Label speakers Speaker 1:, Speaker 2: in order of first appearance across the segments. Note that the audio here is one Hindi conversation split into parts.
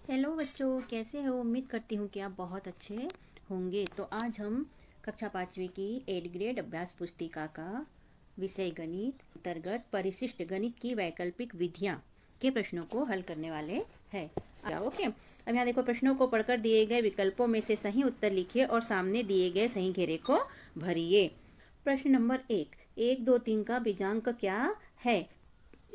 Speaker 1: हेलो बच्चों, कैसे हो? उम्मीद करती हूँ कि आप बहुत अच्छे होंगे। तो आज हम कक्षा 5वीं की 8 ग्रेड अभ्यास पुस्तिका का विषय गणित अंतर्गत परिशिष्ट गणित की वैकल्पिक विधियाँ के प्रश्नों को हल करने वाले हैं। ओके, अब यहाँ देखो, प्रश्नों को पढ़कर दिए गए विकल्पों में से सही उत्तर लिखिए और सामने दिए गए सही घेरे को भरिए। प्रश्न नंबर 1, 1, 2, 3 का बीजांक क्या है?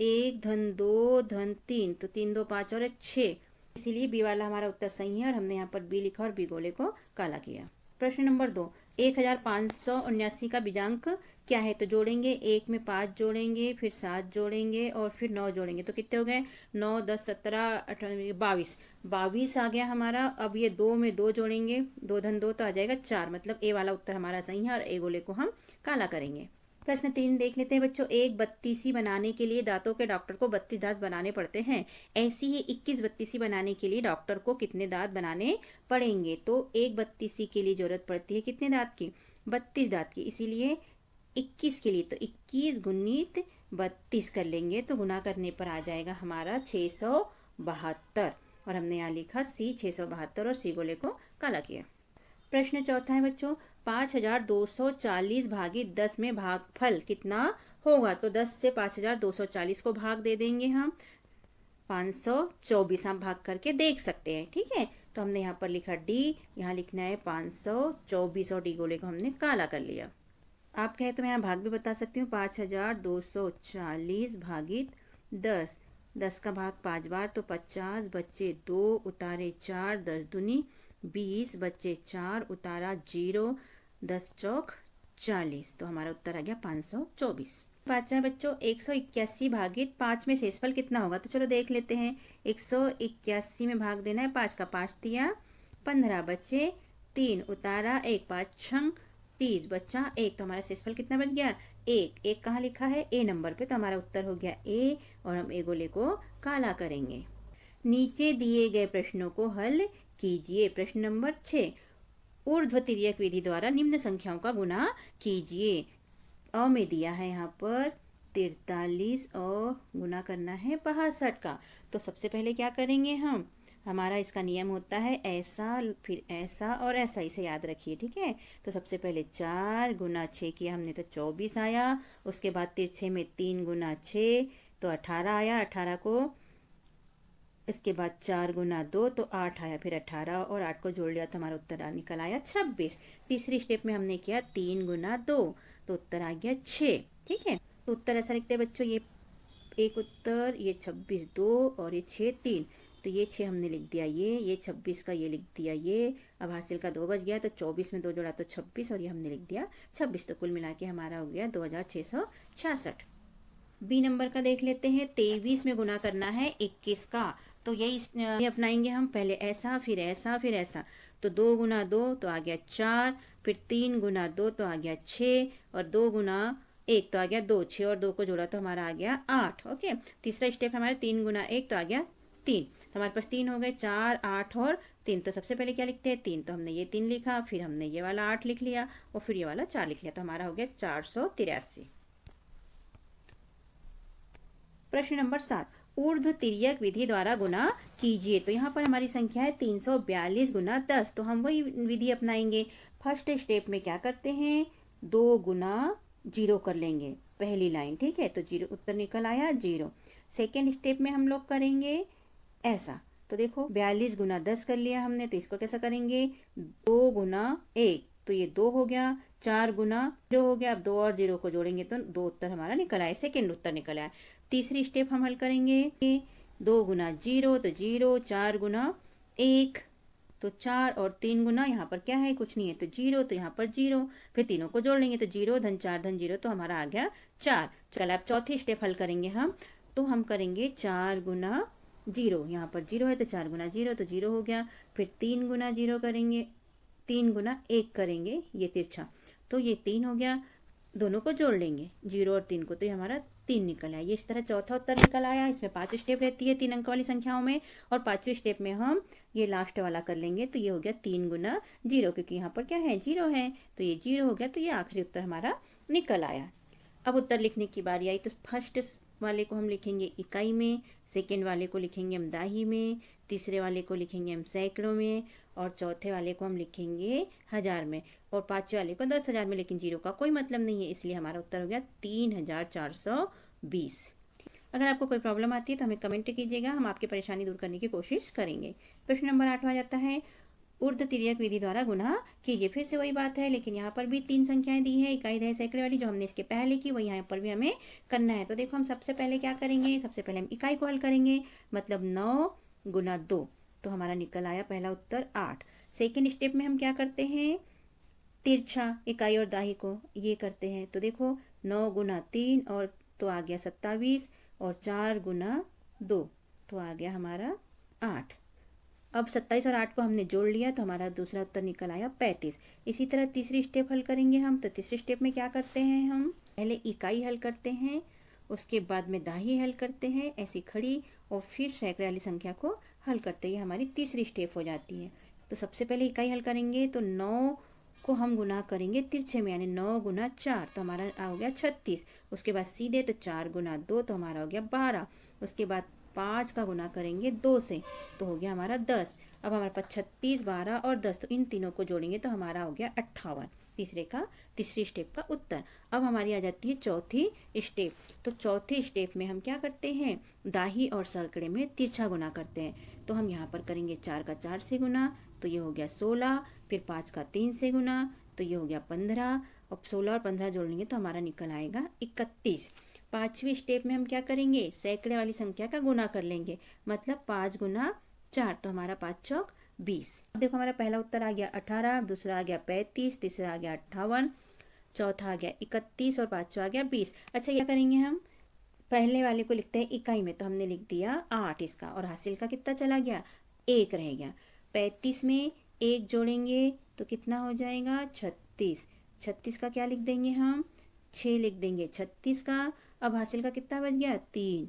Speaker 1: 1 धन 2 धन 3, तो 3 2 5 और 6, इसीलिए बी वाला हमारा उत्तर सही है और हमने यहाँ पर बी लिखा और बी गोले को काला किया। प्रश्न नंबर 2, 1579 का बीजांक क्या है? तो जोड़ेंगे, एक में 5 जोड़ेंगे, फिर 7 जोड़ेंगे और फिर 9 जोड़ेंगे, तो कितने हो गए? 9 10 17 18 22 आ गया हमारा। अब ये 2 में 2 जोड़ेंगे, 2 धन 2 तो आ जाएगा 4, मतलब ए वाला उत्तर हमारा सही है और ए गोले को हम काला करेंगे। प्रश्न 3 देख लेते हैं बच्चों। एक बत्तीसी बनाने के लिए दांतों के डॉक्टर को 32 दांत बनाने पड़ते हैं। ऐसी ही 21 बत्तीसी बनाने के लिए डॉक्टर को कितने दांत बनाने पड़ेंगे? तो एक बत्तीसी के लिए जरूरत पड़ती है कितने दांत की? 32 दांत की, इसीलिए 21 के लिए तो 21 गुणित 32 कर लेंगे, तो गुना करने पर आ जाएगा हमारा 672 और हमने यहाँ लिखा सी 672 और सी गोले को काला किया। प्रश्न चौथा है बच्चों, 5240 भागित 10 में भागफल कितना होगा? तो 10 से 5240 को भाग दे देंगे हम, 524 हम भाग करके देख सकते हैं। ठीक है, तो हमने यहाँ पर लिखा डी, यहाँ लिखना है 524 और डी गोले को हमने काला कर लिया। आप कहे तो मैं यहाँ भाग भी बता सकती हूँ, 5240 भागित 10, 10 का भाग 5 बार तो 50, बच्चे 2 उतारे 4, 10 दूनी 20, बच्चे 4 उतारा 0, 10 चौक 40, तो हमारा उत्तर आ गया 524। पांचवा है बच्चों, 181 भागित 5 में शेषफल कितना होगा? तो चलो देख लेते हैं। 181 में भाग देना है, 5 का 5 दिया 15, बच्चे 3 उतारा 1, 5 छंग 30, बच्चा 1, तो हमारा शेषफल कितना बच गया? 1। 1 कहाँ लिखा है? ए नंबर पे, तो हमारा उत्तर हो गया ए और हम ए गोले को काला करेंगे। नीचे दिए गए प्रश्नों को हल कीजिए। प्रश्न नंबर 6, ऊर्ध्व तिर्यक विधि द्वारा निम्न संख्याओं का गुणा कीजिए। अ में दिया है यहाँ पर 43 और गुना करना है 62 का। तो सबसे पहले क्या करेंगे हम? हमारा इसका नियम होता है ऐसा फिर ऐसा और ऐसा, इसे याद रखिए। ठीक है, तो सबसे पहले 4 गुना 6 किया हमने तो 24 आया। उसके बाद तिरछे में 3 गुना 6 तो 18 आया। 18 को इसके बाद 4 गुना 2 तो 8 आया, फिर 18 और 8 को जोड़ लिया तो हमारा उत्तर निकल आया 26। तीसरी स्टेप में हमने किया 3 गुना 2 तो उत्तर आ गया 6। ठीक है, तो उत्तर ऐसा लिखते हैं बच्चों, ये एक उत्तर, ये 26 2 और ये 6 3, तो ये 6 हमने लिख दिया, ये 26 का ये लिख दिया ये। अब हासिल का 2 बच गया तो 24 में 2 जोड़ा तो 26 और ये हमने लिख दिया 26, तो कुल मिला के हमारा हो गया 2666। बी नंबर का देख लेते हैं। 23 में गुना करना है 21 का, तो यही अपनाएंगे हम। पहले ऐसा फिर ऐसा फिर ऐसा, तो 2 गुना 2 तो आ गया 4, फिर 3 गुना 2 तो आ गया 6 और 2 गुना 1 तो आ गया 2, 6 और 2 को जोड़ा तो हमारा आ गया 8। ओके, तीसरा स्टेप हमारे 3 गुना 1 तो आ गया 3, तो हमारे पास 3 हो गए, 4 8 और 3। तो सबसे पहले क्या लिखते हैं? 3, तो हमने ये 3 लिखा, फिर हमने ये वाला 8 लिख लिया और फिर ये वाला 4 लिख लिया, तो हमारा हो गया 483। प्रश्न नंबर 7, ऊर्ध्व तिर्यक विधि द्वारा गुना कीजिए। तो यहाँ पर हमारी संख्या है 342 गुना 10, तो हम वही विधि अपनाएंगे। फर्स्ट स्टेप में क्या करते हैं? 2 गुना 0 कर लेंगे पहली लाइन। ठीक है, तो 0 उत्तर निकल आया 0। सेकेंड स्टेप में हम लोग करेंगे ऐसा, तो देखो 42 गुना 10 कर लिया हमने, तो इसको कैसा करेंगे? 2 गुना 1 तो ये 2 हो गया, 4 गुना 0 हो गया। अब 2 और 0 को जोड़ेंगे तो 2 उत्तर हमारा निकल आया, सेकेंड उत्तर निकल आया। तीसरी स्टेप हम हल करेंगे, 2 गुना 0 तो 0, 4 गुना 1 तो 4 और 3 गुना यहाँ पर क्या है? कुछ नहीं है, तो 0, तो यहाँ पर 0, फिर तीनों को जोड़ लेंगे तो 0 धन 4 धन 0, तो हमारा आ गया 4। चलो अब चौथी स्टेप हल करेंगे हम, तो हम करेंगे 4 गुना 0, यहाँ पर 0 है तो 4 गुना 0 तो 0 हो गया। फिर 3 गुना 0 करेंगे, 3 गुना 1 करेंगे, ये तिरछा, तो ये 3 हो गया। दोनों को जोड़ लेंगे 0 और 3 को, तो ये हमारा 3 निकल आया। ये इस तरह चौथा उत्तर निकल आया। इसमें 5 स्टेप रहती है 3 अंक वाली संख्याओं में, और 5वें स्टेप में हम ये लास्ट वाला कर लेंगे, तो ये हो गया 3 गुना 0, क्योंकि यहाँ पर क्या है? 0 है, तो ये 0 हो गया, तो ये आखिरी उत्तर हमारा निकल आया। अब उत्तर लिखने की बारी आई, तो फर्स्ट वाले को हम लिखेंगे इकाई में, सेकंड वाले को लिखेंगे हम दाही में, तीसरे वाले को लिखेंगे हम सैकड़ों में, और चौथे वाले को हम लिखेंगे हजार में, और पांचवे वाले को 10,000 में। लेकिन जीरो का कोई मतलब नहीं है, इसलिए हमारा उत्तर हो गया 3,420। अगर आपको कोई प्रॉब्लम आती है तो हमें कमेंट कीजिएगा, हम आपकी परेशानी दूर करने की कोशिश करेंगे। प्रश्न नंबर 8 आ जाता है, ऊर्ध्व तिर्यक विधि द्वारा गुणा कीजिए। फिर से वही बात है, लेकिन यहाँ पर भी 3 संख्याएं दी है, इकाई दहाई सैकड़े वाली, जो हमने इसके पहले की, वही यहाँ पर भी हमें करना है। तो देखो हम सबसे पहले क्या करेंगे, सबसे पहले हम इकाई को हल करेंगे, मतलब 9 गुना 2, तो हमारा निकल आया पहला उत्तर 8। सेकेंड स्टेप में हम क्या करते हैं, तिरछा इकाई और दाही को ये करते हैं। तो देखो 9 गुना 3 और तो आ गया 27, और 4 गुना 2 तो आ गया हमारा 8। अब 27 और 8 को हमने जोड़ लिया, तो हमारा दूसरा उत्तर निकल आया 35। इसी तरह तीसरी स्टेप हल करेंगे हम। तो तीसरी स्टेप में क्या करते हैं, हम पहले इकाई हल करते हैं, उसके बाद में दाही हल करते हैं ऐसी खड़ी, और फिर सैकड़े वाली संख्या को हल करते हैं। हमारी तीसरी स्टेप हो जाती है। तो सबसे पहले इकाई हल करेंगे, तो 9 को हम गुना करेंगे तिरछे में, यानी 9 गुना 4 तो हमारा हो गया 36। उसके बाद सीधे तो 4 गुना 2 तो हमारा हो गया 12। उसके बाद 5 का गुना करेंगे 2 से, तो हो गया हमारा 10। अब हमारे पास 36, 12 और 10, तो इन तीनों को जोड़ेंगे तो हमारा हो गया 58। तीसरी स्टेप का उत्तर। अब हमारी आ जाती है चौथी स्टेप। तो चौथी स्टेप में हम क्या करते हैं, दाही और सैकड़े में तिरछा गुना करते हैं। तो हम यहाँ पर करेंगे 4 का 4 से गुना, तो ये हो गया 16, फिर 5 का 3 से गुना, तो ये हो गया 15। अब 16 और 15 जोड़ेंगे तो हमारा निकल आएगा 31। पांचवी स्टेप में हम क्या करेंगे, सैकड़े वाली संख्या का गुना कर लेंगे, मतलब 5 गुना 4, तो हमारा 5 चौक 20। अब देखो हमारा पहला उत्तर आ गया 18, दूसरा आ गया 35, तीसरा आ गया 58, चौथा आ गया 31 और पांचवा आ गया 20। अच्छा क्या करेंगे हम, पहले वाले को लिखते हैं इकाई में, तो हमने लिख दिया 8 इसका, और हासिल का कितना चला गया, 1 रह गया। 35 में 1 जोड़ेंगे तो कितना हो जाएगा, 36। 36 का क्या लिख देंगे हम, 6 लिख देंगे 36 का। अब हासिल का कितना बच गया, 3।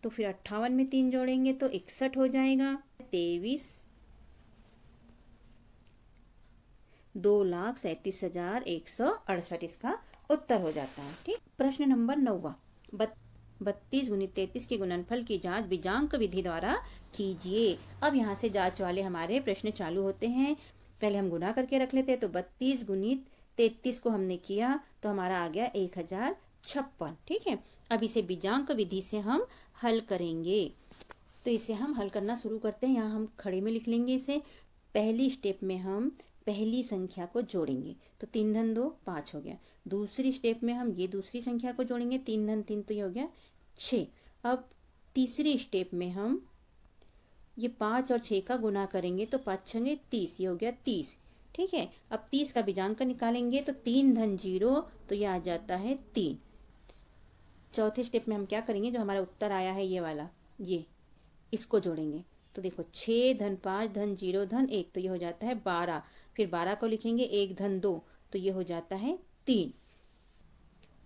Speaker 1: तो फिर 58 में 3 जोड़ेंगे तो 61 हो जाएगा। 23, 2,37,168 इसका उत्तर हो जाता है। ठीक, प्रश्न नंबर 9, 32 गुणित 33 के गुणनफल की जांच बीजांक विधि द्वारा कीजिए। अब यहाँ से जांच वाले हमारे प्रश्न चालू होते हैं। पहले हम गुणा करके रख लेते हैं। तो 32 गुणित 33 को हमने किया तो हमारा आ गया 1056। ठीक है, अब इसे बीजांक विधि से हम हल करेंगे। तो इसे हम हल करना शुरू करते हैं। यहाँ हम खड़े में लिख लेंगे इसे। पहली स्टेप में हम पहली संख्या को जोड़ेंगे, तो 3 धन 2 5 हो गया। दूसरी स्टेप में हम ये दूसरी संख्या को जोड़ेंगे, 3 धन 3 तो ये हो गया 6। अब तीसरी स्टेप में हम ये 5 और 6 का गुना करेंगे, तो 5 छंगे 30, ये हो गया 30। ठीक है, अब 30 का बीजांक निकालेंगे, तो 3 धन 0 तो ये आ जाता है 3। चौथे स्टेप में हम क्या करेंगे, जो हमारा उत्तर आया है ये वाला, ये इसको जोड़ेंगे। तो देखो 6 धन 5 धन 0 धन 1 तो ये हो जाता है 12। फिर 12 को लिखेंगे 1 धन 2 तो ये हो जाता है 3।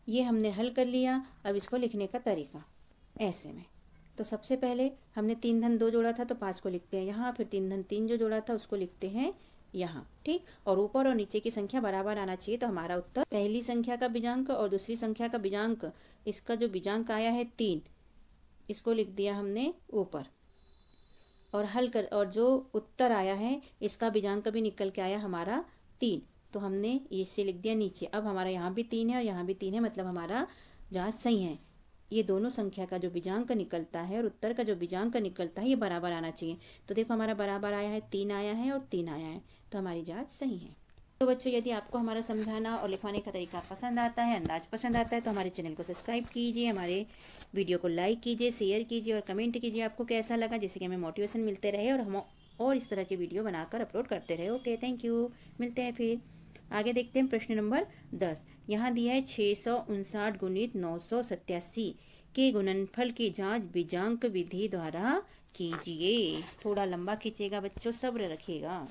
Speaker 1: ये हमने हल कर लिया। अब इसको लिखने का तरीका ऐसे में, तो सबसे पहले हमने 3 धन 2 जोड़ा था तो 5 को लिखते हैं यहाँ, फिर 3 धन 3 जो जोड़ा था उसको लिखते हैं यहाँ। ठीक, और ऊपर और नीचे की संख्या बराबर आना चाहिए। तो हमारा उत्तर पहली संख्या का बीजांक और दूसरी संख्या का बीजांक, इसका जो बीजांक आया है 3, इसको लिख दिया हमने ऊपर, और हल कर, और जो उत्तर आया है इसका बीजांक भी निकल के आया हमारा 3, तो हमने इसे लिख दिया नीचे। अब हमारा यहाँ भी 3 है और यहाँ भी 3 है, मतलब हमारा जांच सही है। ये दोनों संख्या का जो बीजांक निकलता है और उत्तर का जो बीजांक निकलता है ये बराबर आना चाहिए। तो देखो हमारा बराबर आया है, 3 आया है और 3 आया है, तो हमारी जांच सही है। तो बच्चों, यदि आपको हमारा समझाना और लिखवाने का तरीका पसंद आता है, अंदाज पसंद आता है, तो हमारे चैनल को सब्सक्राइब कीजिए, हमारे वीडियो को लाइक कीजिए, शेयर कीजिए और कमेंट कीजिए आपको कैसा लगा, जिससे कि हमें मोटिवेशन मिलते रहे और हम और इस तरह के वीडियो बनाकर अपलोड करते रहे। ओके, थैंक यू, मिलते हैं फिर। आगे देखते हैं प्रश्न नंबर 10। यहाँ दिया है 659 गुणित 987 के गुणनफल की जांच बीजांक विधि द्वारा कीजिए। थोड़ा लंबा खींचेगा बच्चों, सब्र रखिएगा,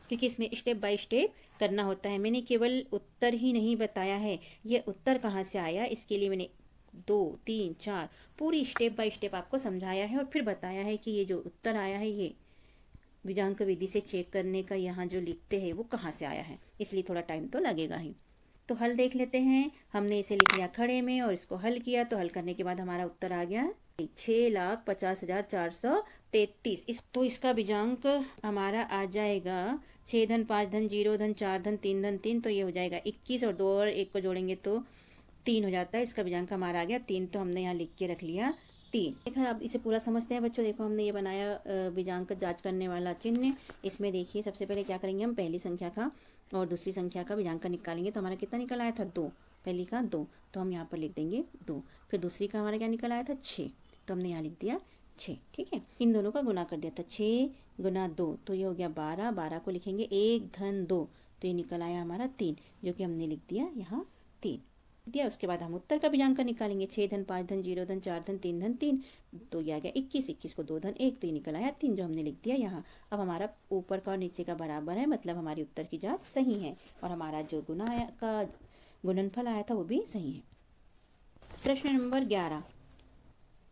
Speaker 1: क्योंकि इसमें स्टेप बाय स्टेप करना होता है। मैंने केवल उत्तर ही नहीं बताया है, ये उत्तर कहाँ से आया इसके लिए मैंने 2 3 4 पूरी स्टेप बाय स्टेप आपको समझाया है और फिर बताया है कि ये जो उत्तर आया है ये बीजांक विधि से चेक करने का यहाँ जो लिखते हैं वो कहाँ से आया है, इसलिए थोड़ा टाइम तो लगेगा ही। तो हल देख लेते हैं। हमने इसे लिख लिया खड़े में और इसको हल किया, तो हल करने के बाद हमारा उत्तर आ गया 6,50,433। तो इसका बीजांक हमारा आ जाएगा 6 धन 5 धन 0 धन 4 धन 3 धन 3, तो ये हो जाएगा 21 और 2 और 1 को जोड़ेंगे तो 3 हो जाता है। इसका बीजांक हमारा आ गया 3, तो हमने यहाँ लिख के रख लिया 3। देखो अब इसे पूरा समझते हैं बच्चों। देखो हमने ये बनाया बीजांक जांच करने वाला चिन्ह। इसमें देखिए सबसे पहले क्या करेंगे, हम पहली संख्या का और दूसरी संख्या का बीजांक निकालेंगे। तो हमारा कितना निकल आया था 2, पहली का 2, तो हम यहाँ पर लिख देंगे 2। फिर दूसरी का हमारा क्या निकल आया था 6, तो हमने यहाँ लिख दिया 6। ठीक है, इन दोनों का गुना कर दिया था 6 गुना 2, तो ये हो गया 12। 12 को लिखेंगे 1 धन 2, तो ये निकल आया हमारा 3, जो कि हमने लिख दिया यहाँ 3 दिया। उसके बाद हम उत्तर का बीजांक निकालेंगे। 6 धन 5 धन 0 धन 4 धन 3 धन 3, तो ये आ गया 21। 21 को 2 धन 1, तो ये निकल आया 3, जो हमने लिख दिया यहाँ। अब हमारा ऊपर का और नीचे का बराबर है, मतलब हमारी उत्तर की जांच सही है और हमारा जो गुणनफल आया था वो भी सही है। प्रश्न नंबर 11,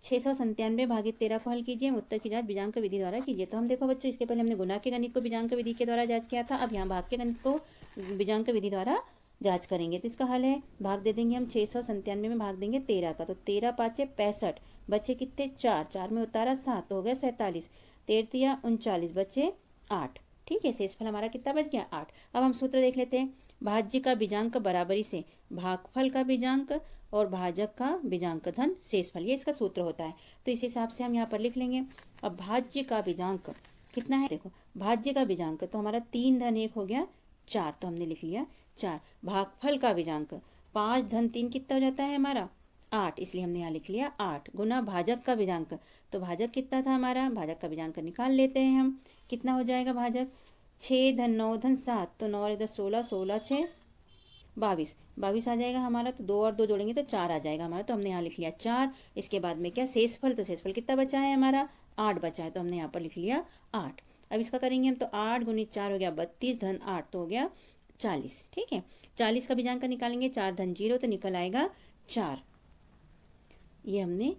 Speaker 1: 697 भागित 13 को हल कीजिए। उत्तर की जांच बीजांक विधि द्वारा कीजिए। तो हम देखो बच्चों, इसके पहले हमने गुणा के गणित को बीजांक विधि के द्वारा जांच किया था। अब यहाँ भाग के गणित को बीजांक विधि द्वारा जांच करेंगे। तो इसका हल है, भाग दे देंगे हम 697 में भाग देंगे 13 का, तो 13 पाँचे 65, बचे कितने 4, 4 में उतारा 7, तो हो गया 47, 13 39, बचे 8। ठीक है, शेषफल हमारा कितना बच गया 8। अब हम सूत्र देख लेते हैं। भाज्य का बीजांक बराबरी से भागफल का बीजांक और भाजक का बीजांक धन शेषफल, ये इसका सूत्र होता है। तो इस हिसाब से हम यहाँ पर लिख लेंगे। अब भाज्य का बीजांक कितना है, देखो भाज्य का बीजांक तो हमारा 3 धन 1 हो गया 4, तो हमने लिख लिया 4। भागफल का बीजांक 5 धन 3 कितना हो जाता है हमारा 8, इसलिए हमने यहाँ लिख लिया 8। गुना भाजक का बीजांक, तो भाजक कितना था हमारा, भाजक का बीजांक निकाल लेते हैं हम। कितना हो जाएगा भाजक, 6 धन 9 धन 7, तो 9 और इधर 16, 16 6 22, 22 आ जाएगा हमारा। तो 2 और 2 जोड़ेंगे तो 4 आ जाएगा हमारा, तो हमने यहाँ लिख लिया 4। इसके बाद में क्या शेषफल, तो शेषफल कितना बचा है हमारा 8 बचा है, तो हमने यहाँ पर लिख लिया 8। अब इसका करेंगे हम, तो 8 गुणित 4 हो गया 32 धन 8, तो हो गया 40। ठीक है, 40 का बीजांक निकालेंगे, 4 धन 0, तो निकल आएगा 4। ये हमने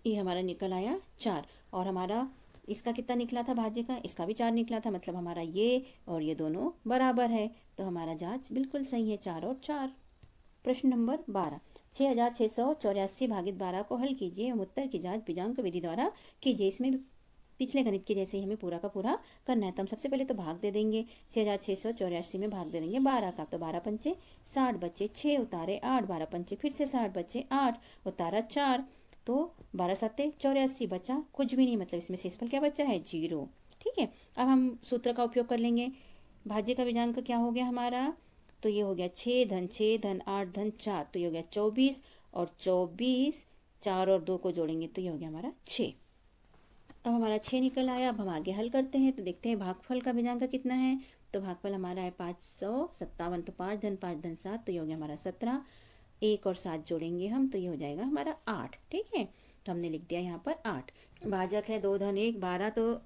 Speaker 1: ये हमारा निकल आया 4। और हमारा इसका कितना निकला था भाज्य का, इसका भी 4 निकला था, मतलब हमारा ये और ये दोनों बराबर है। तो हमारा जांच बिल्कुल सही है, 4 और 4। प्रश्न नंबर 12, 6,684 भागित 12 को हल कीजिए। उत्तर की जांच बीजांक विधि द्वारा कीजिए। इसमें पिछले गणित के जैसे ही हमें पूरा का पूरा करना है। तो हम सबसे पहले तो भाग दे देंगे। 6,684 में भाग दे देंगे 12 का, तो 12 पंचे 60, बचे 6, उतारे 8, 12 पंचे फिर से 60, बचे 8, उतारा 4, तो 12 सत्ते 84, बचा कुछ भी नहीं, मतलब इसमें शेषफल क्या बचा है 0। ठीक है, अब हम सूत्र का उपयोग कर लेंगे। भाज्य का बीजांक क्या हो गया हमारा, तो ये हो गया 6 धन 6 धन 8 धन 4, तो ये हो गया 24, और 24 4 और 2 को जोड़ेंगे तो ये हो गया हमारा 6। अब हमारा 6 निकल आया। अब हम आगे हल करते हैं, तो देखते हैं भागफल का बीजांक कितना है। तो भागफल हमारा है 557, तो 5 धन 5 धन 7, तो ये हो गया हमारा 17। 1 और 7 जोड़ेंगे हम, तो ये हो जाएगा हमारा 8। ठीक है, तो हमने लिख दिया यहाँ पर 8। भाजक है 2 धन 1 12, तो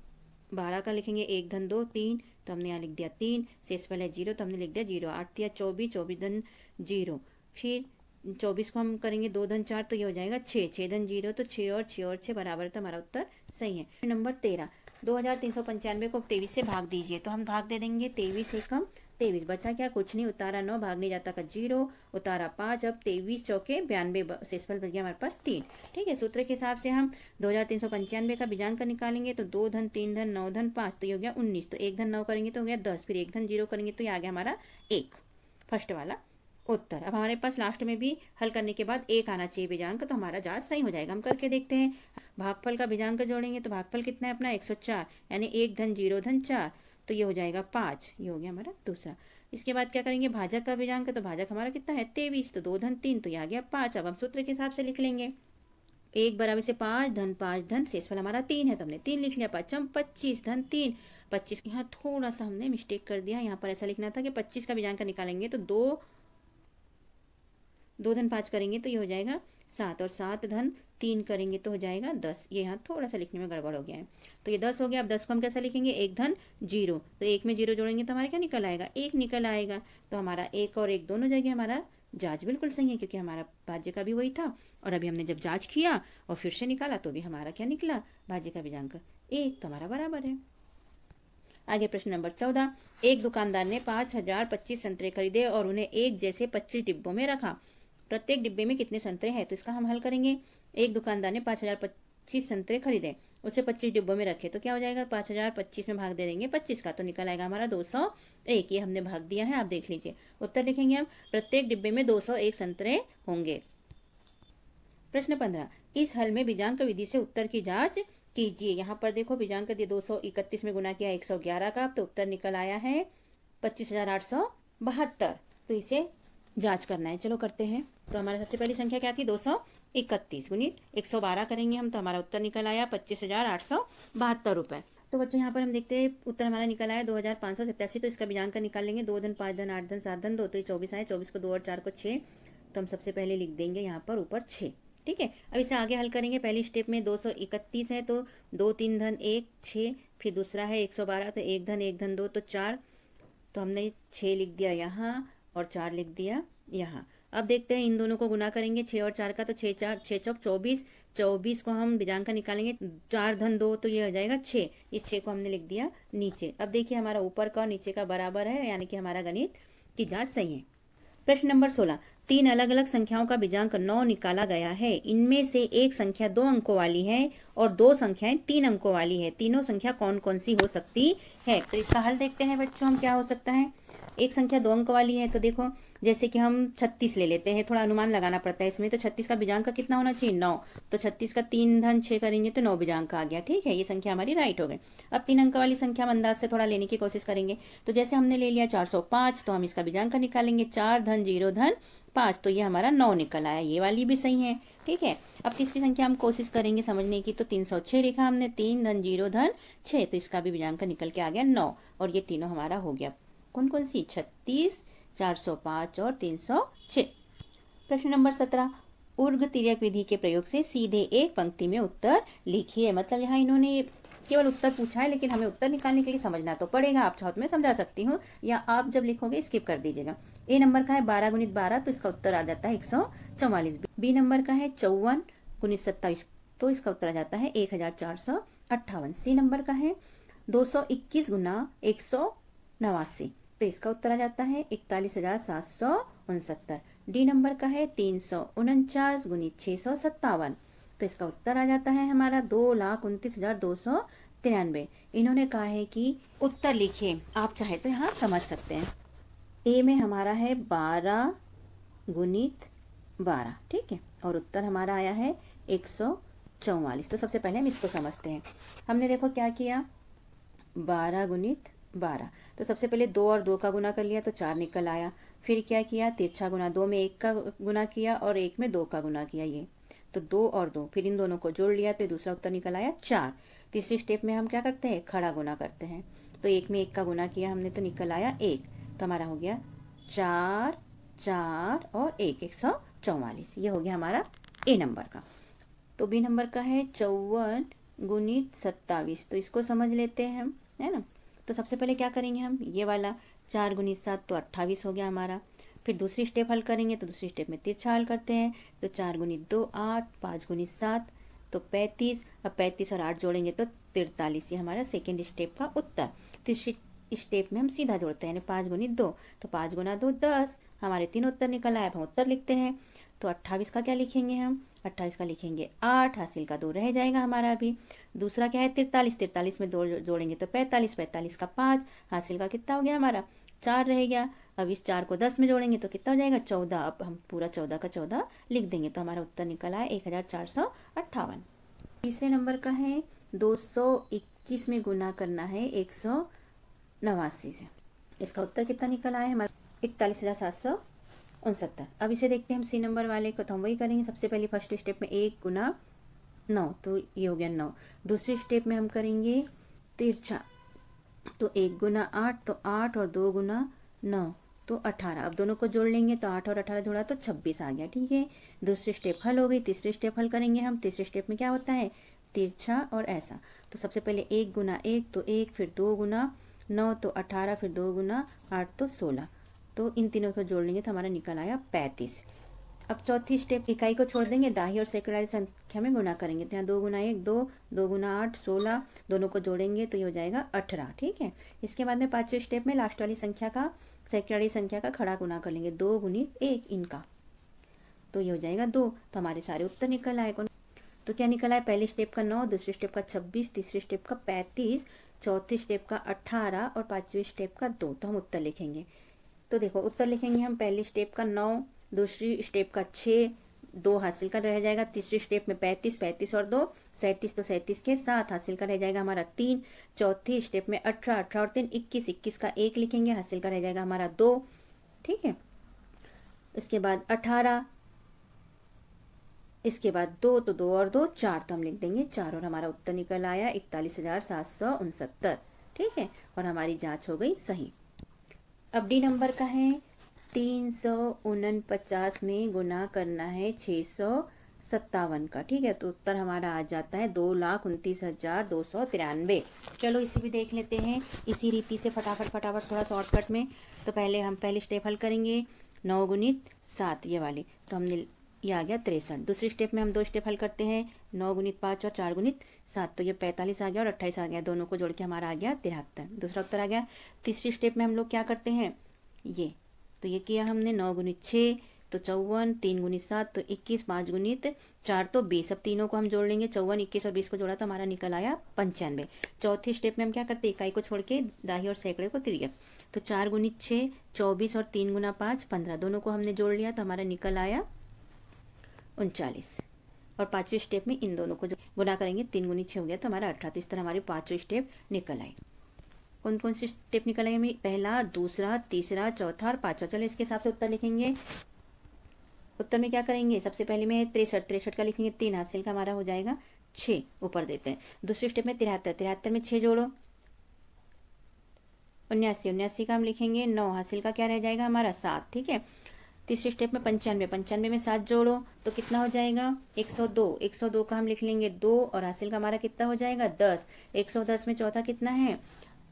Speaker 1: 12 का लिखेंगे 1 धन 2 3, तो हमने यहाँ लिख दिया 3। शेषफल है 0, तो हमने लिख दिया 0। 8 दिया 24, 24 धन 0, फिर 24 को हम करेंगे 2 धन 4, तो ये हो जाएगा 6। 6 धन 0, तो 6 और 6 और 6 बराबर, तो हमारा उत्तर सही है। नंबर 13, 2395 को 23 से भाग दीजिए। तो हम भाग दे देंगे 23 एकम 23, बचा क्या कुछ नहीं, उतारा 9, भाग नहीं जाता का 0, उतारा 5। अब 23 चौके 92, शेषफल बच गया हमारे पास 3। ठीक है, सूत्र के हिसाब से हम 2395 का बीजांक निकालेंगे। तो 2 धन 3 धन 9 धन 5, तो ये हो गया 19, तो 1 धन 9 करेंगे तो हो गया 10, फिर 1 धन 0 करेंगे तो ये आ गया हमारा 1, फर्स्ट वाला उत्तर। अब हमारे पास लास्ट में भी हल करने के बाद 1 आना चाहिए बीजांक, तो हमारा जांच सही हो जाएगा। हम करके देखते हैं। भागफल का बीजांक जोड़ेंगे, तो भागफल कितना है अपना 104, यानी 1 धन 0 धन 4, तो ये हो जाएगा 5। ये हो गया हमारा दूसरा। इसके बाद क्या करेंगे, भाजक का बीजांक, तो भाजक हमारा कितना है 23, तो 2 धन 3, तो ये आ गया 5। अब हम सूत्र के हिसाब से लिख लेंगे। 1 बराबर से 5 धन शेषफल हमारा 3 है, तो हमने 3 लिख लिया। 5 25 धन 3, 25। यहाँ थोड़ा सा हमने मिस्टेक कर दिया, यहाँ पर ऐसा लिखना था कि 25 का बीजांक निकालेंगे तो 2 धन 5 करेंगे तो ये हो जाएगा 7, और 7 धन 3 करेंगे तो हो जाएगा 10। ये यहाँ थोड़ा सा लिखने में गड़बड़ हो गया है, तो ये 10 हो गया। अब 10 को हम कैसा लिखेंगे, 1 धन 0, तो 1 में 0 जोड़ेंगे तो हमारा क्या निकल आएगा 1 निकल आएगा। तो हमारा 1 और 1 दोनों जगह हमारा जांच बिल्कुल सही है क्योंकि हमारा भाज्य का भी वही था और अभी हमने जब जांच किया और फिर से निकाला तो भी हमारा क्या निकला, भाज्य का बीजांक 1, तो हमारा बराबर है। आगे प्रश्न नंबर 14। एक दुकानदार ने 5025 संतरे खरीदे और उन्हें एक जैसे 25 डिब्बों में रखा। प्रत्येक डिब्बे में कितने संतरे हैं, तो इसका हम हल करेंगे। एक दुकानदार ने 5025 संतरे खरीदे, उसे 25 डिब्बों में रखे, तो क्या हो जाएगा, 5025 में भाग दे देंगे 25 का, तो निकल आएगा हमारा 201। ये हमने भाग दिया है, आप देख लीजिए। उत्तर लिखेंगे हम, प्रत्येक डिब्बे में 201 संतरे होंगे। प्रश्न 15। इस हल में बीजांक विधि से उत्तर की जांच कीजिए। यहाँ पर देखो बीजांक दिए 231 में गुना किया 111 का, तो उत्तर निकल आया है 25,872। तो इसे जांच करना है, चलो करते हैं। तो हमारी सबसे पहली संख्या क्या थी, 231 गुणित 112 करेंगे हम, तो हमारा उत्तर निकल आया 25,872 रुपये। तो बच्चों यहाँ पर हम देखते हैं उत्तर हमारा निकल आया 2587। तो इसका बीजांक निकाल लेंगे, 2 धन 5 धन 8 धन 7 धन 2, तो ये 24 आए। 24 को 2 और 4 को 6, तो हम सबसे पहले लिख देंगे यहाँ पर ऊपर 6। ठीक है, अब इसे आगे हल करेंगे। पहली स्टेप में 231 है, तो 2 3 धन 1 6, फिर दूसरा है 112, तो 1 धन 2 तो 4, तो हमने 6 लिख दिया यहाँ और 4 लिख दिया यहाँ। अब देखते हैं इन दोनों को गुना करेंगे 6 और 4 का, तो 6 4 6 चौक 24, 24 को हम बीजांक का निकालेंगे 4 धन 2, तो ये हो जाएगा 6। इस 6 को हमने लिख दिया नीचे। अब देखिए हमारा ऊपर का और नीचे का बराबर है, यानी कि हमारा गणित की जांच सही है। प्रश्न नंबर 16। 3 अलग अलग संख्याओं का बीजांक 9 निकाला गया है। इनमें से एक संख्या 2 अंकों वाली है और 2 संख्याएं 3 अंकों वाली है। तीनों संख्या कौन कौन सी हो सकती है, तो इसका हल देखते हैं बच्चों हम क्या हो सकता है। एक संख्या 2 अंक वाली है, तो देखो जैसे कि हम 36 ले लेते हैं, थोड़ा अनुमान लगाना पड़ता है इसमें। तो 36 का बीजांक कितना होना चाहिए, 9, तो 36 का 3 धन 6 करेंगे तो 9 बीजांक आ गया। ठीक है, ये संख्या हमारी राइट हो गई। अब 3 अंक वाली संख्या हम अंदाज से थोड़ा लेने की कोशिश करेंगे। तो जैसे हमने ले लिया 405, तो हम इसका बीजांक निकालेंगे 4 धन 0 धन 5, तो ये हमारा 9 निकल आया। ये वाली भी सही है। ठीक है, अब तीसरी संख्या हम कोशिश करेंगे समझने की, तो 306 लिखा हमने, 3 धन 0 धन 6, तो इसका भी बीजांक निकल के आ गया 9, और ये तीनों हमारा हो गया। कौन कौन सी, 36, 405 और 306। प्रश्न नंबर 17। ऊर्ध्व तिर्यक विधि के प्रयोग से सीधे एक पंक्ति में उत्तर लिखिए। मतलब यहाँ इन्होंने केवल उत्तर पूछा है, लेकिन हमें उत्तर निकालने के लिए समझना तो पड़ेगा। आप चाहो तो मैं समझा सकती हूँ, या आप जब लिखोगे स्किप कर दीजिएगा। ए नंबर का है 12 गुणित 12, तो इसका उत्तर आ जाता है 144। बी नंबर का है 54 गुणित 27, तो इसका उत्तर आ जाता है 1458। सी नंबर का है 221 गुना 189, तो इसका उत्तर आ जाता है 41,769। डी नंबर का है 349 गुणित 657, तो इसका उत्तर आ जाता है हमारा 2,29,293। इन्होंने कहा है कि उत्तर लिखिए, आप चाहे तो यहाँ समझ सकते हैं। ए में हमारा है 12 गुणित 12, ठीक है, और उत्तर हमारा आया है 144। तो सबसे पहले हम इसको समझते हैं। हमने देखो क्या किया, 12 गुणित 12, तो सबसे पहले 2 और 2 का गुना कर लिया तो 4 निकल आया। फिर क्या किया, तिरछा गुना, 2 में 1 का गुना किया और 1 में 2 का गुना किया, ये तो 2 और 2, फिर इन दोनों को जोड़ लिया तो दूसरा उत्तर निकल आया 4। तीसरी स्टेप में हम क्या करते हैं, खड़ा गुना करते हैं, तो 1 में 1 का गुना किया हमने तो निकल आया 1, तो हमारा हो गया 4 4 और 1 144। ये हो गया हमारा ए नंबर का। तो बी नंबर का है 54 गुणित 27, तो इसको समझ लेते हैं हम, है ना। तो सबसे पहले क्या करेंगे हम, ये वाला 4 गुणित 7 तो 28 हो गया हमारा। फिर दूसरी स्टेप हल करेंगे, तो दूसरी स्टेप में तिरछा हल करते हैं, तो 4 गुणित 2 8, 5 गुणित 7 तो 35, अब 35 और 8 जोड़ेंगे तो 43। ये हमारा सेकेंड स्टेप का उत्तर। तीसरी स्टेप में हम सीधा जोड़ते हैं, 5 गुणित 2, तो 5 गुना 2 10, हमारे 3 उत्तर निकल आए। अब हम उत्तर लिखते हैं, तो 28 का क्या लिखेंगे हम, 28 का लिखेंगे 8, हासिल का 2 रह जाएगा हमारा। अभी दूसरा क्या है 43, 43 में 2 जोड़ेंगे तो 45, 45 का 5, हासिल का कितना हो गया हमारा 4 रह गया। अब इस 4 को 10 में जोड़ेंगे तो कितना हो जाएगा 14। अब हम पूरा 14 का 14 लिख देंगे, तो हमारा उत्तर निकल आया 1458। तीसरे नंबर का है 221 में गुना करना है 189 से, इसका उत्तर कितना निकल आया हमारा 41,769। अब इसे देखते हैं हम सी नंबर वाले को, तो हम वही करेंगे। सबसे पहले फर्स्ट स्टेप में 1 गुना 9, तो ये हो गया 9। दूसरी स्टेप में हम करेंगे तिरछा, तो 1 गुना 8, तो 8 और 2 गुना 9 तो 18। अब दोनों को जोड़ लेंगे तो 8 और 18 जोड़ा तो 26 आ गया। ठीक है, दूसरी स्टेप हल हो गई। तीसरी स्टेप हल करेंगे हम। तीसरी स्टेप में क्या होता है, तिरछा और ऐसा। तो सबसे पहले 1 गुना 1 तो 1, फिर 2 गुना 9 तो 18, फिर 2 गुना 8 तो 16, तो इन तीनों को जोड़ लेंगे तो हमारा निकल आया 35। अब चौथी स्टेप, इकाई को छोड़ देंगे, दाही और सैकड़ारी संख्या में गुना करेंगे। तो यहाँ 2 गुना 1 2, 2 गुना 8 16, दोनों को जोड़ेंगे तो ये हो जाएगा 18। ठीक है, इसके बाद में पांचवें स्टेप में लास्ट वाली संख्या का, सैकड़ारी संख्या का खड़ा गुना कर लेंगे, 2 गुणित 1 इनका, तो ये हो जाएगा 2। तो हमारे सारे उत्तर निकल आए। तो क्या निकल आए, पहली स्टेप का 9, दूसरी स्टेप का 26, तीसरी स्टेप का 35, चौथी स्टेप का 18 और पांचवी स्टेप का 2। तो हम उत्तर लिखेंगे। तो देखो उत्तर लिखेंगे हम, पहली स्टेप का 9, दूसरी स्टेप का 6, 2 हासिल का रह जाएगा, तीसरी स्टेप में 35, 35 और 2 37, तो 37 के 7 हासिल का रह जाएगा हमारा 3, चौथी स्टेप में 18, 18 और 3 21, 21 का 1 लिखेंगे, हासिल का रह जाएगा हमारा 2। ठीक है, इसके बाद 18, इसके बाद 2, तो 2 और 2 4, तो हम लिख देंगे 4 और हमारा उत्तर निकल आया 41,769। ठीक है, और हमारी जांच हो गई सही। अब डी नंबर का है, 349 में गुना करना है 657 का। ठीक है, तो उत्तर हमारा आ जाता है 2,29,293। चलो इसे भी देख लेते हैं इसी रीति से, फटाफट थोड़ा शॉर्टकट में। तो पहले हम पहले स्टेप हल करेंगे, 9 गुणित 7 ये वाली, तो हमने ये आ गया 63। दूसरी स्टेप में हम 2 स्टेप हल करते हैं, 9 गुणित 5 और 4 गुणित 7, तो ये 45 आ गया और 28 आ गया, दोनों को जोड़ के हमारा आ गया 73, दूसरा उत्तर आ गया। तीसरी स्टेप में हम लोग क्या करते हैं, ये तो ये किया हमने, 9 गुणित 6 तो 54, 3 गुणित 7 तो 21, 5 गुणित 4 तो 20। अब तीनों को हम जोड़ लेंगे, 54, 21 और 20 को जोड़ा तो हमारा निकल आया 95। चौथी स्टेप में हम क्या करते हैं, इकाई को छोड़ के दाही और सैकड़े को तिर्यक, तो 4 गुणित 6 24 और 3 गुना 5 15, दोनों को हमने जोड़ लिया तो हमारा निकल आया 39। और पांचवी स्टेप में इन दोनों को गुना करेंगे, 3 गुणित 6 हो गया तो हमारा 18। तो इस तरह हमारी पांचवी स्टेप निकल आई। कौन कौन सी स्टेप निकल आई हमें, पहला, दूसरा, तीसरा, चौथा और पांचवा। चलो इसके हिसाब से उत्तर लिखेंगे। उत्तर में क्या करेंगे, सबसे पहले में 63 का लिखेंगे, 3 हासिल का हमारा हो जाएगा 6, ऊपर देते हैं। दूसरी स्टेप में 73 में 6 जोड़ो, 79 का हम लिखेंगे, 9 हासिल का क्या रह जाएगा हमारा 7। ठीक है, तीसरी स्टेप में 95 में 7 जोड़ो तो कितना हो जाएगा 102 का हम लिख लेंगे 2 और हासिल का हमारा कितना हो जाएगा 10। 110 में चौथा कितना है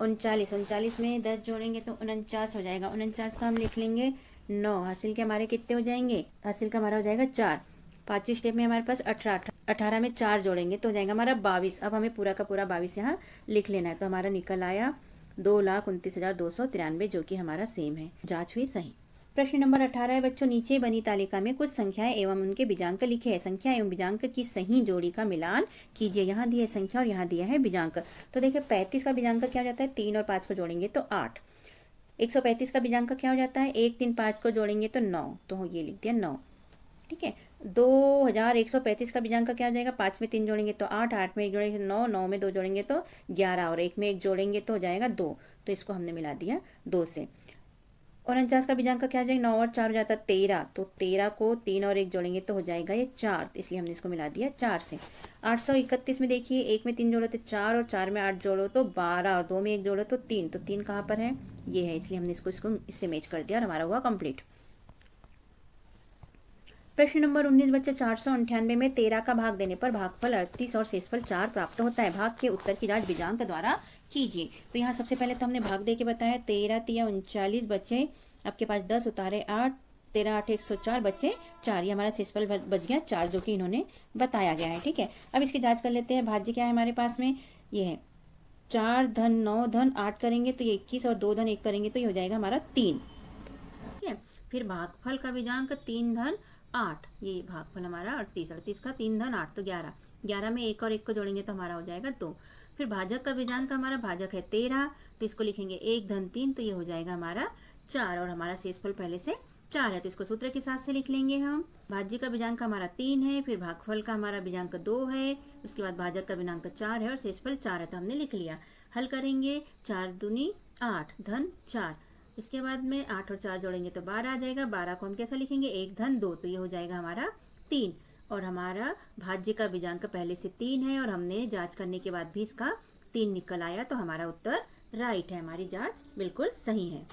Speaker 1: 39 में 10 जोड़ेंगे तो 49 हो जाएगा। 49 का हम लिख लेंगे 9, हासिल के हमारे कितने हो जाएंगे, हासिल का हमारा हो जाएगा 4। पांचवी स्टेप में हमारे पास 18 में 4 जोड़ेंगे तो हो जाएगा हमारा 22। अब हमें पूरा का पूरा 22 यहाँ लिख लेना है। तो हमारा निकल आया 2,29,293, जो कि हमारा सेम है। जांच हुई सही। प्रश्न नंबर 18 है बच्चों, नीचे बनी तालिका में कुछ संख्याएं एवं उनके बीजांक लिखे हैं। संख्या एवं बीजांक की सही जोड़ी का मिलान कीजिए। यहाँ दिया है संख्या और यहाँ दिया है बीजांक। तो देखिए 35 का बीजांक क्या हो जाता है, 3 और 5 को जोड़ेंगे तो 8। 135 का बीजांक क्या हो जाता है, 1 3 5 को जोड़ेंगे तो 9, तो ये लिख दिया 9। ठीक है, 2135 का बीजांक क्या हो जाएगा, 5 में 3 जोड़ेंगे तो 8, 8 में 1 जोड़ेंगे तो 9, 9 में 2 जोड़ेंगे तो 11 और 1 में 1 जोड़ेंगे तो हो जाएगा 2, तो इसको हमने मिला दिया 2 से। 49 का बीजांक क्या हो जाएगा, 9 और 4 हो जाता है 13, तो 13 को 3 और 1 जोड़ेंगे तो हो जाएगा ये 4, इसलिए हमने इसको मिला दिया 4 से। 831 में देखिए 1 में 3 जोड़ो तो 4 और 4 में 8 जोड़ो तो 12 और 2 में 1 जोड़ो तो 3, तो 3 कहाँ पर है, ये है, इसलिए हमने इसको इससे मैच कर दिया और हमारा हुआ कंप्लीट। प्रश्न नंबर 19 बच्चे, 498 में 13 का भाग देने पर भागफल 38 और शेषफल 4 प्राप्त होता है। भाग के उत्तर की जांच बीजांक द्वारा कीजिए। तो यहाँ सबसे पहले तो हमने भाग दे के बताया, 13 तिया 39 बच्चे, आपके पास 10 उतारे 8, 13 8 104 बच्चे 4, ये हमारा शेषफल बच गया 4, जो कि इन्होंने बताया गया है। ठीक है, अब इसकी जाँच कर लेते हैं। भाज्य क्या है हमारे पास में, ये है 4 धन 9 धन 8 करेंगे तो ये 21 और 2 धन 1 करेंगे तो ये हो जाएगा हमारा 3। ठीक है, फिर भागफल का बीजांक 3 धन 8, ये भागफल हमारा 38 का 3 धन 8 तो 11, 11 में 1 और 1 को जोड़ेंगे तो हमारा हो जाएगा 2। फिर भाजक का बीजांक हमारा, भाजक है 13, तो इसको लिखेंगे 1 धन 3, तो ये हो जाएगा हमारा 4 और हमारा शेषफल पहले से 4 है तो इसको सूत्र के हिसाब से लिख लेंगे हम। भाज्य का बीजांक हमारा 3 है, फिर भागफल का हमारा बीजांक 2 है, उसके बाद भाजक का बीजांक 4 है और शेषफल 4 है, तो हमने लिख लिया। हल करेंगे, 4 दूनी 8 धन 4, इसके बाद में 8 और 4 जोड़ेंगे तो 12 आ जाएगा। 12 को हम कैसा लिखेंगे, 1 धन 2, तो ये हो जाएगा हमारा 3, और हमारा भाज्य का बीजांक पहले से 3 है और हमने जांच करने के बाद भी इसका 3 निकल आया, तो हमारा उत्तर राइट है, हमारी जांच बिल्कुल सही है।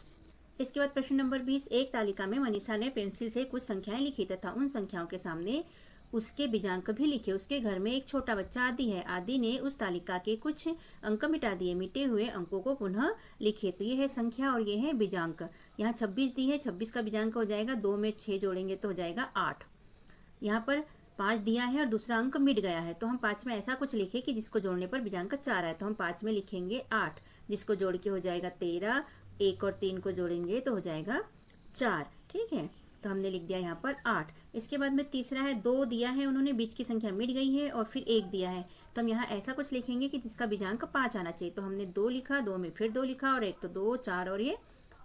Speaker 1: इसके बाद प्रश्न नंबर 20, एक तालिका में मनीषा ने पेंसिल से कुछ संख्याएं लिखी तथा उन संख्याओं के सामने उसके बीजांक भी लिखे। उसके घर में एक छोटा बच्चा आदि है। आदि ने उस तालिका के कुछ अंक मिटा दिए। मिटे हुए अंकों को पुनः लिखे। तो ये है संख्या और ये है बीजांक। यहाँ 26 दी है, 26 का बीजांक हो जाएगा 2 में 6 जोड़ेंगे तो हो जाएगा 8। यहाँ पर 5 दिया है और दूसरा अंक मिट गया है, तो हम 5 में ऐसा कुछ लिखे कि जिसको जोड़ने पर बीजांक 4 है। तो हम 5 में लिखेंगे 8, जिसको जोड़ के हो जाएगा 13। 1 और 3 को जोड़ेंगे तो हो जाएगा 4। ठीक है, तो हमने लिख दिया यहाँ पर 8। इसके बाद में तीसरा है 2 दिया है उन्होंने, बीच की संख्या मिट गई है और फिर 1 दिया है, तो हम यहाँ ऐसा कुछ लिखेंगे कि जिसका बीजांक 5 आना चाहिए। तो हमने 2 लिखा, 2 में फिर 2 लिखा और 1, तो 2 4 और ये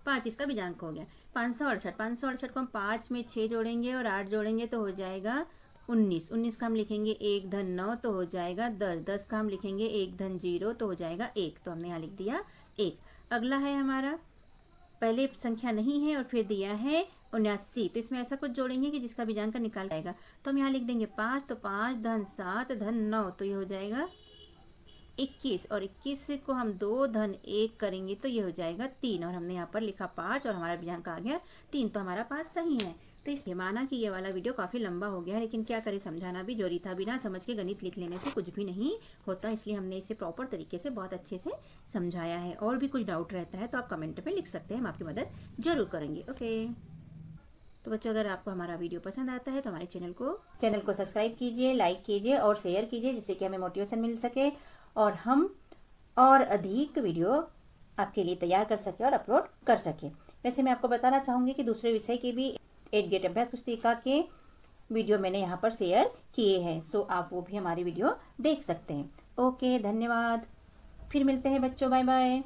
Speaker 1: 5, इसका बीजांक हो गया 568। 568 को हम 5 में 6 जोड़ेंगे और 8 जोड़ेंगे तो हो जाएगा 19। 19 का हम लिखेंगे 1 धन 9 तो हो जाएगा 10। 10 का हम लिखेंगे 1 धन 0 तो हो जाएगा 1। तो हमने यहाँ लिख दिया 1। अगला है हमारा, पहले संख्या नहीं है और फिर दिया है 79, तो इसमें ऐसा कुछ जोड़ेंगे कि जिसका बीजांक निकाल जाएगा। तो हम यहाँ लिख देंगे 5, तो 5 धन 7 धन 9 तो ये हो जाएगा 21। और 21 को हम 2 धन 1 करेंगे तो ये हो जाएगा 3। और हमने यहाँ पर लिखा 5 और हमारा बीजांक आ गया 3, तो हमारा 5 सही है। तो इसलिए माना कि ये वाला वीडियो काफ़ी लंबा हो गया है, लेकिन क्या करें, समझाना भी जरूरी था। बिना समझ के गणित लिख लेने से कुछ भी नहीं होता, इसलिए हमने इसे प्रॉपर तरीके से बहुत अच्छे से समझाया है। और भी कुछ डाउट रहता है तो आप कमेंट में लिख सकते हैं, हम आपकी मदद जरूर करेंगे। ओके, तो बच्चों अगर आपको हमारा वीडियो पसंद आता है तो हमारे चैनल को सब्सक्राइब कीजिए, लाइक कीजिए और शेयर कीजिए, जिससे कि हमें मोटिवेशन मिल सके और हम और अधिक वीडियो आपके लिए तैयार कर सके और अपलोड कर सके। वैसे मैं आपको बताना चाहूँगी कि दूसरे विषय के भी 8 गेट अभ्यास पुस्तिका के वीडियो मैंने यहाँ पर शेयर किए हैं, सो आप वो भी हमारी वीडियो देख सकते हैं। ओके, धन्यवाद। फिर मिलते हैं बच्चों, बाय बाय।